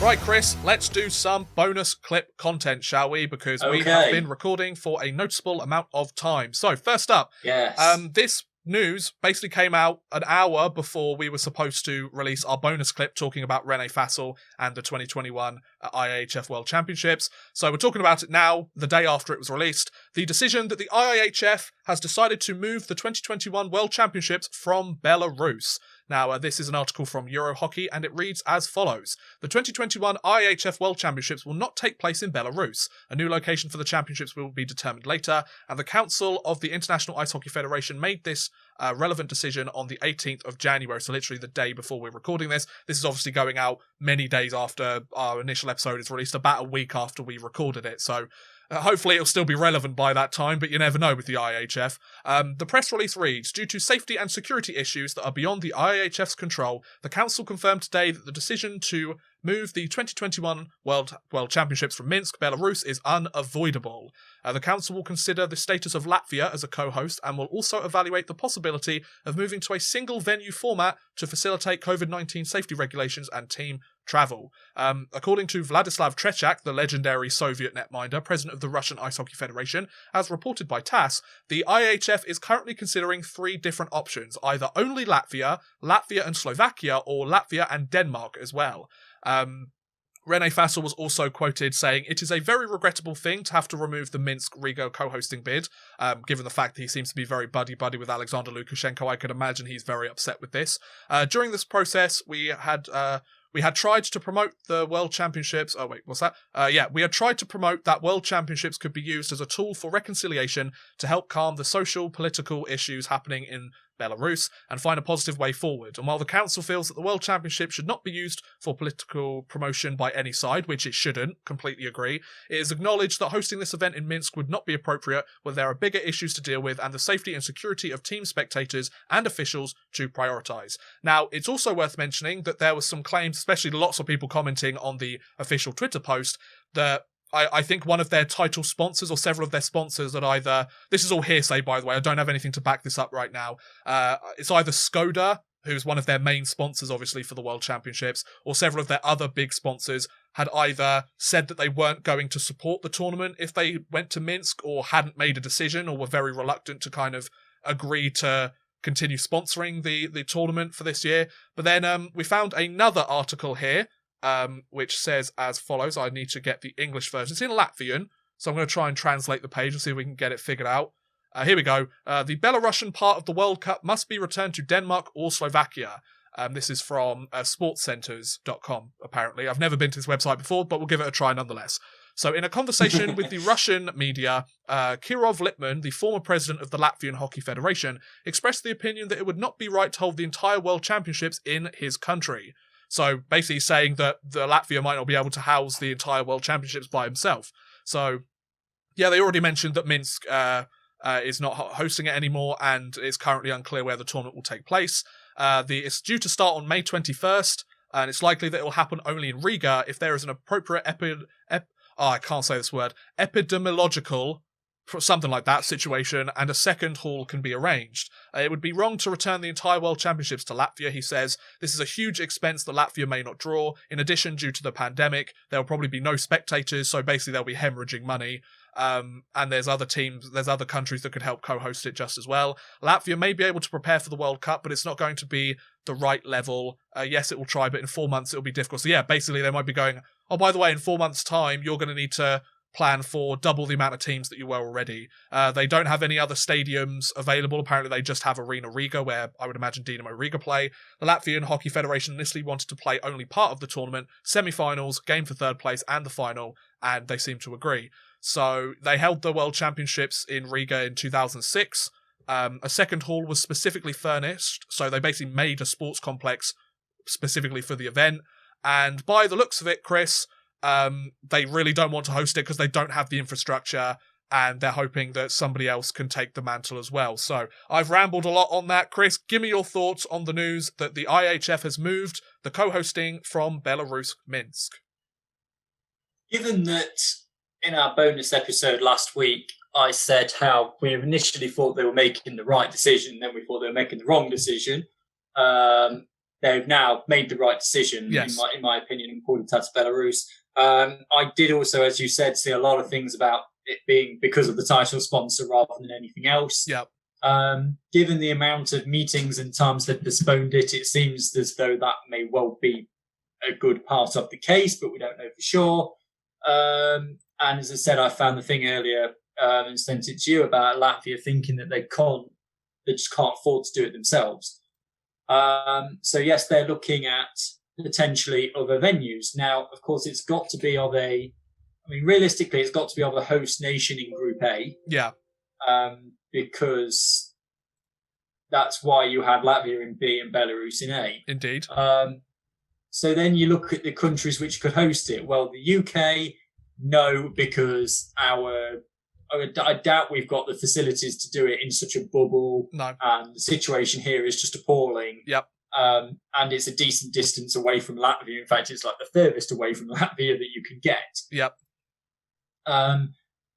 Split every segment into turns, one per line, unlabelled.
Right, Chris, let's do some bonus clip content, shall we? Because we have been recording for a noticeable amount of time. So, first up, this news basically came out an hour before we were supposed to release our bonus clip talking about René Fassel and the 2021 IIHF World Championships. So we're talking about it now, the day after it was released. The decision that the IIHF has decided to move the 2021 World Championships from Belarus. Now, this is an article from Eurohockey, and it reads as follows. The 2021 IIHF World Championships will not take place in Belarus. A new location for the championships will be determined later, and the Council of the International Ice Hockey Federation made this relevant decision on the 18th of January, so literally the day before we're recording this. This is obviously going out many days after our initial episode is released, about a week after we recorded it, so hopefully it'll still be relevant by that time, but you never know with the IIHF. The press release reads, due to safety and security issues that are beyond the IIHF's control, the Council confirmed today that the decision to move the 2021 World Championships from Minsk, Belarus is unavoidable. The Council will consider the status of Latvia as a co-host and will also evaluate the possibility of moving to a single venue format to facilitate COVID-19 safety regulations and team travel. According to Vladislav Trechak, the legendary Soviet netminder, president of the Russian Ice Hockey Federation, as reported by TASS, the IIHF is currently considering 3 different options, either only Latvia, Latvia and Slovakia, or Latvia and Denmark as well. René Fassel was also quoted saying, it is a very regrettable thing to have to remove the Minsk-Riga co-hosting bid, given the fact that he seems to be very buddy-buddy with Alexander Lukashenko. I could imagine he's very upset with this. During this process, we had tried to promote the World Championships. Oh, wait, what's that? We had tried to promote that World Championships could be used as a tool for reconciliation to help calm the social, political issues happening in Belarus and find a positive way forward. And while the Council feels that the World Championship should not be used for political promotion by any side, which it shouldn't, completely agree, it is acknowledged that hosting this event in Minsk would not be appropriate where there are bigger issues to deal with and the safety and security of team spectators and officials to prioritise. Now, it's also worth mentioning that there were some claims, especially lots of people commenting on the official Twitter post, that I think one of their title sponsors or several of their sponsors that either, this is all hearsay by the way, I don't have anything to back this up right now, it's either Skoda, who's one of their main sponsors obviously for the World Championships, or several of their other big sponsors had either said that they weren't going to support the tournament if they went to Minsk, or hadn't made a decision, or were very reluctant to kind of agree to continue sponsoring the tournament for this year. But then we found another article here, which says as follows. I need to get the English version. It's in Latvian, so I'm going to try and translate the page and see if we can get it figured out. Here we go. The Belarusian part of the World Cup must be returned to Denmark or Slovakia. This is from sportscenters.com, apparently. I've never been to this website before, but we'll give it a try nonetheless. So in a conversation with the Russian media, Kirov Lippmann, the former president of the Latvian Hockey Federation, expressed the opinion that it would not be right to hold the entire World Championships in his country. So basically saying that the Latvia might not be able to house the entire World Championships by himself. So, yeah, they already mentioned that Minsk is not hosting it anymore, and it's currently unclear where the tournament will take place. It's due to start on May 21st, and it's likely that it will happen only in Riga if there is an appropriate epidemiological, something like that, situation, and a second hall can be arranged. It would be wrong to return the entire World Championships to Latvia, he says. This is a huge expense that Latvia may not draw. In addition, due to the pandemic, there will probably be no spectators, so basically they'll be hemorrhaging money. And there's other countries that could help co-host it just as well. Latvia may be able to prepare for the World Cup, but it's not going to be the right level. Yes, it will try, but in 4 months it'll be difficult. So yeah, basically they might be going, oh, by the way, in 4 months' time, you're going to need to plan for double the amount of teams that you were already. They don't have any other stadiums available. Apparently they just have Arena Riga, where I would imagine Dinamo Riga play. The Latvian Hockey Federation initially wanted to play only part of the tournament, semi-finals, game for third place, and the final, and they seem to agree. So they held the World Championships in Riga in 2006. A second hall was specifically furnished, so they basically made a sports complex specifically for the event. And by the looks of it, Chris, they really don't want to host it because they don't have the infrastructure, and they're hoping that somebody else can take the mantle as well. So I've rambled a lot on that. Chris, give me your thoughts on the news that the IIHF has moved the co-hosting from Belarus, Minsk.
Given that in our bonus episode last week, I said how we initially thought they were making the right decision, then we thought they were making the wrong decision. they've now made the right decision, in my opinion, and pulled it out to Belarus. I did also, as you said, see a lot of things about it being because of the title sponsor rather than anything else.
Yep.
Given the amount of meetings and times they've postponed it, it seems as though that may well be a good part of the case, but we don't know for sure. And as I said, I found the thing earlier and sent it to you about Latvia thinking that they just can't afford to do it themselves. So yes, they're looking at potentially other venues. Now, of course, it's got to be realistically, it's got to be of a host nation in Group A.
Yeah.
Because that's why you had Latvia in B and Belarus in A.
Indeed.
So then you look at the countries which could host it. Well, the UK, no, because I doubt we've got the facilities to do it in such a bubble.
No.
And the situation here is just appalling.
Yep.
And it's a decent distance away from Latvia. In fact, it's like the furthest away from Latvia that you can get.
Yep.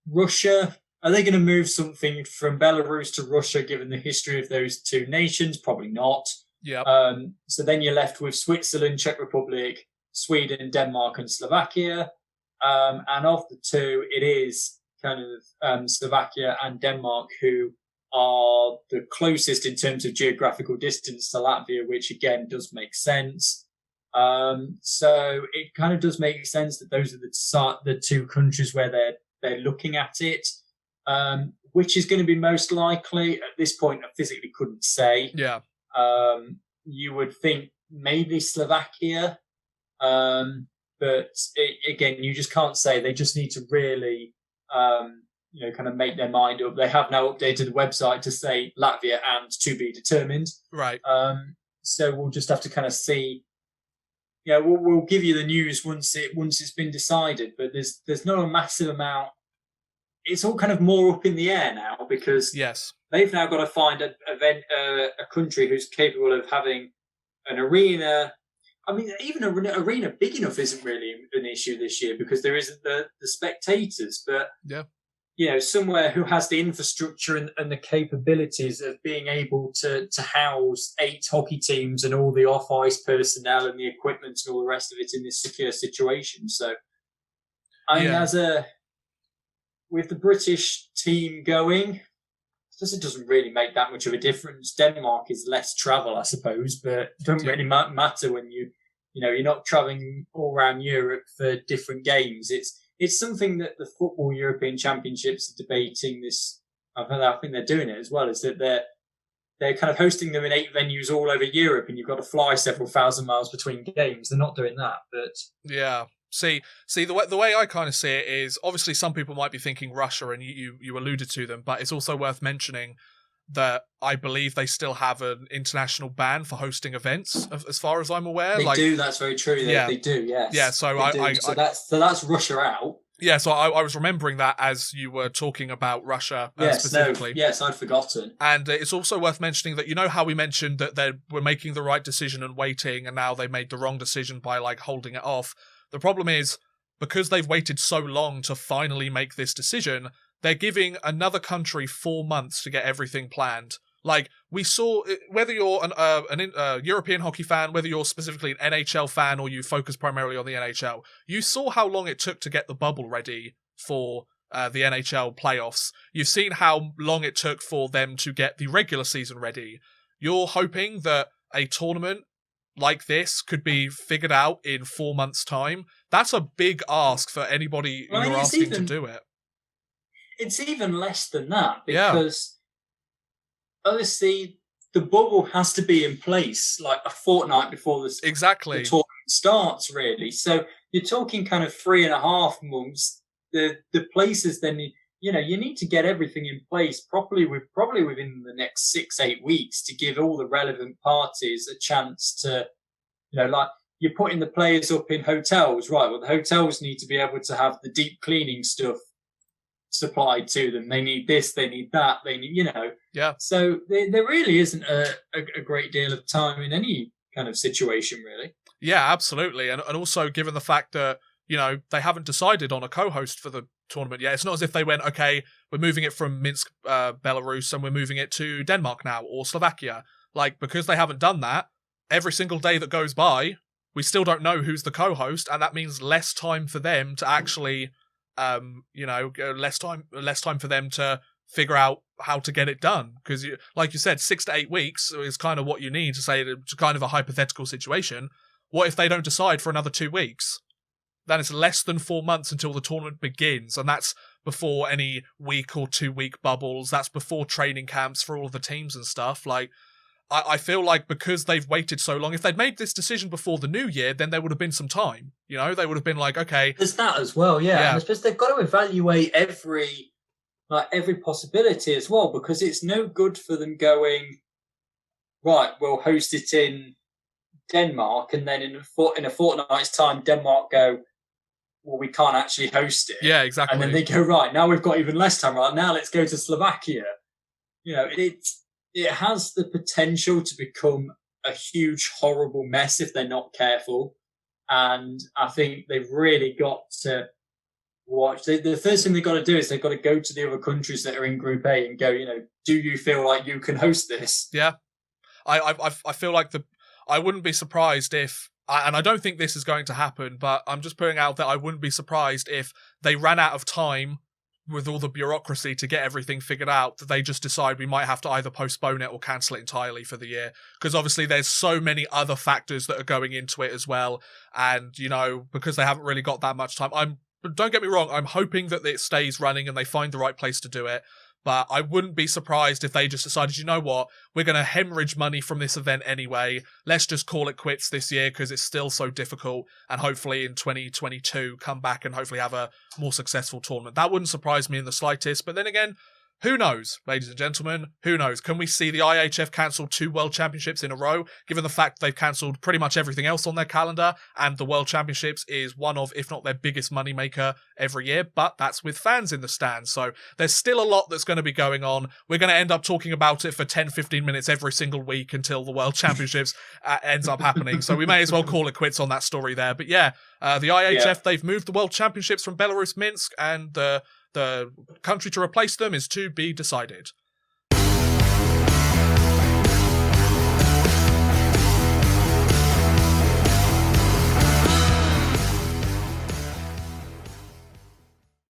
Russia, are they going to move something from Belarus to Russia, given the history of those two nations? Probably not.
Yeah.
So then you're left with Switzerland, Czech Republic, Sweden, Denmark, and Slovakia. And of the two, it is kind of Slovakia and Denmark who are the closest in terms of geographical distance to Latvia, which again does make sense. So it kind of does make sense that those are the two countries where they're looking at it. Which is going to be most likely at this point? I physically couldn't say.
Yeah.
You would think maybe Slovakia, but again, you just can't say. They just need to really, kind of make their mind up. They have now updated the website to say Latvia and to be determined.
Right.
So we'll just have to kind of see. Yeah, we'll give you the news once it's been decided. But there's not a massive amount. It's all kind of more up in the air now because they've now got to find a country who's capable of having an arena. I mean, even an arena big enough isn't really an issue this year because there isn't the spectators. But somewhere who has the infrastructure and the capabilities of being able to house 8 hockey teams and all the off-ice personnel and the equipment and all the rest of it in this secure situation. So, I mean, with the British team going, it doesn't really make that much of a difference. Denmark is less travel, I suppose, but it doesn't really matter when you're not traveling all around Europe for different games. It's something that the Football European Championships are debating this. I think they're doing it as well, is that they're kind of hosting them in 8 venues all over Europe and you've got to fly several thousand miles between games. They're not doing that, but...
Yeah. See, the way I kind of see it is, obviously some people might be thinking Russia, and you alluded to them, but it's also worth mentioning that I believe they still have an international ban for hosting events, as far as I'm aware.
They do, that's very true. They do, yes.
Yeah, so
that's Russia out.
Yeah, so I was remembering that as you were talking about Russia specifically.
Yes, I'd forgotten.
And it's also worth mentioning that, how we mentioned that they were making the right decision and waiting, and now they made the wrong decision by holding it off. The problem is, because they've waited so long to finally make this decision, they're giving another country 4 months to get everything planned. We saw, whether you're a European hockey fan, whether you're specifically an NHL fan or you focus primarily on the NHL, you saw how long it took to get the bubble ready for the NHL playoffs. You've seen how long it took for them to get the regular season ready. You're hoping that a tournament like this could be figured out in 4 months' time. That's a big ask for anybody you're asking to do it.
It's even less than that because obviously the bubble has to be in place a fortnight before the tournament starts, really. So you're talking kind of 3.5 months. The places then you need to get everything in place probably within the next 6-8 weeks to give all the relevant parties a chance to, you're putting the players up in hotels, right? Well, the hotels need to be able to have the deep cleaning stuff supplied to them. They need this, they need that, they need,
Yeah.
So there really isn't a great deal of time in any kind of situation, really.
Yeah, absolutely. And also given the fact that, they haven't decided on a co-host for the tournament yet. It's not as if they went, okay, we're moving it from Minsk, Belarus, and we're moving it to Denmark now, or Slovakia. Because they haven't done that, every single day that goes by, we still don't know who's the co-host, and that means less time for them to actually, less time for them to figure out how to get it done. Because, like you said, 6 to 8 weeks is kind of what you need to say to kind of a hypothetical situation. What if they don't decide for another 2 weeks? Then it's less than 4 months until the tournament begins, and that's before any week or 2 week bubbles. That's before training camps for all of the teams and stuff. Like, I feel like because they've waited so long, if they'd made this decision before the new year, then there would have been some time. You know, they would have been like, okay.
There's that as well, yeah. And I suppose they've got to evaluate every possibility as well, because it's no good for them going, right, we'll host it in Denmark, and then in a fortnight's time, Denmark go, well, we can't actually host it.
Yeah, exactly.
And then they go, right, now we've got even less time. Right, now let's go to Slovakia. You know, it has the potential to become a huge, horrible mess if they're not careful. And I think they've really got to watch. The first thing they've got to do is they've got to go to the other countries that are in Group A and go, you know, do you feel like you can host this?
Yeah. I feel like I wouldn't be surprised if, and I don't think this is going to happen, but I'm just putting out that I wouldn't be surprised if they ran out of time with all the bureaucracy to get everything figured out, that they just decide we might have to either postpone it or cancel it entirely for the year. Because obviously there's so many other factors that are going into it as well. And, you know, because they haven't really got that much time, don't get me wrong, I'm hoping that it stays running and they find the right place to do it. But I wouldn't be surprised if they just decided, you know what, we're going to hemorrhage money from this event anyway. Let's just call it quits this year because it's still so difficult. And hopefully in 2022, come back and hopefully have a more successful tournament. That wouldn't surprise me in the slightest. But then again, who knows, ladies and gentlemen? Who knows? Can we see the IIHF cancel 2 World Championships in a row, given the fact they've cancelled pretty much everything else on their calendar, and the World Championships is one of, if not their biggest moneymaker every year, but that's with fans in the stands. So there's still a lot that's going to be going on. We're going to end up talking about it for 10, 15 minutes every single week until the World Championships ends up happening. So we may as well call it quits on that story there. But the IIHF, they've moved the World Championships from Belarus, Minsk, and the country to replace them is to be decided.